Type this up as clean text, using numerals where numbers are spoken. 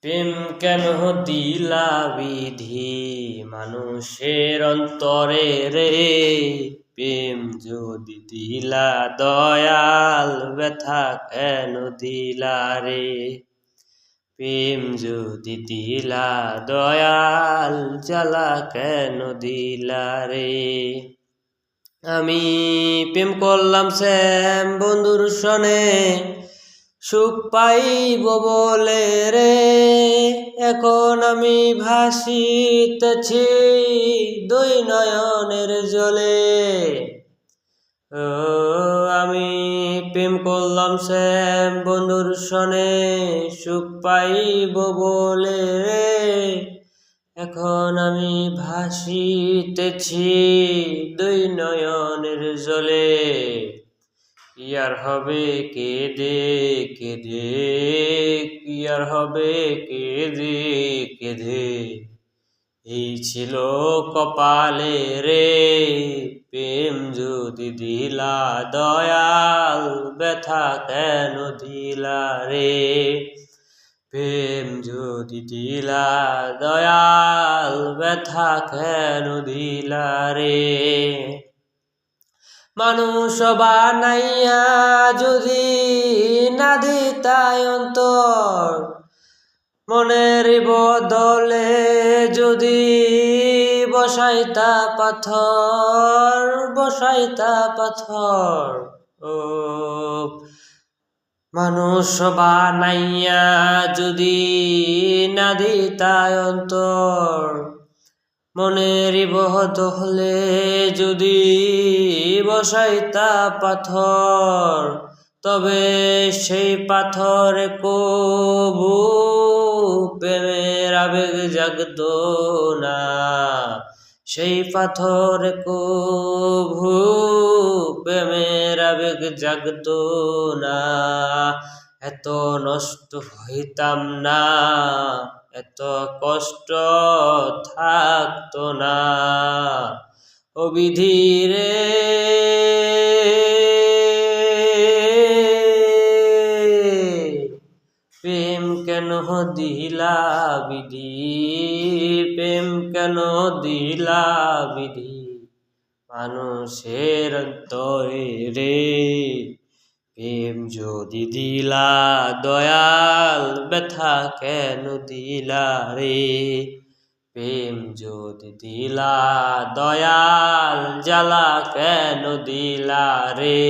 প্রেম কেন দিলা বিধি মানুষের অন্তরে রে, প্রেম যদি দিলা দয়াল ব্যথা কেন দিলা রে, প্রেম যদি দিলা দয়াল জ্বালা কেন দিলা রে। আমি প্রেম করলাম শ্যাম বন্ধুর সনে, সুখ পাইব বলে রে, এখন আমি ভাসিতেছি দুই নয়নের জলে। আমি প্রেম করলাম শ্যাম বন্ধুর সনে, সুখ পাইব বলে রে, এখন আমি ভাসিতেছি দুই নয়নের জলে। ইয়ার হবে কেঁদে কেঁদে, ইয়ার হবে কেঁদে কেঁদে, এই ছিল কপালে রে, প্রেম যদি দিলা দয়াল ব্যথা কেন দিলা রে, প্রেম যদি দিলা দয়াল ব্যথা কেন দিলা রে। মানুষ বানাইয়া যদি না দিতাই অন্তর, মনের বদলে যদি বসাইতা পাথর, বসাইতা পাথর। ও মানুষ বানাইয়া যদি না দিতাই অন্তর, মনের বদলে যদি বসাইতা পাথর, তবে সেই পাথর কবু প্রেমের আবেগ জাগতো না, সেই পাথর কবু প্রেমের আবেগ জাগতো না। এত নষ্ট হইতাম না, এত কষ্ট থাকতো না। ও বিধি রে, প্রেম কেন দিলা বিধি, প্রেম কেন দিলা বিধি মানুষের অন্তরে রে, প্রেম যদি দিলা দয়াল ব্যথা কেন দিলা রে, প্রেম যদি দিলা দয়াল জ্বালা কেন দিলা রে।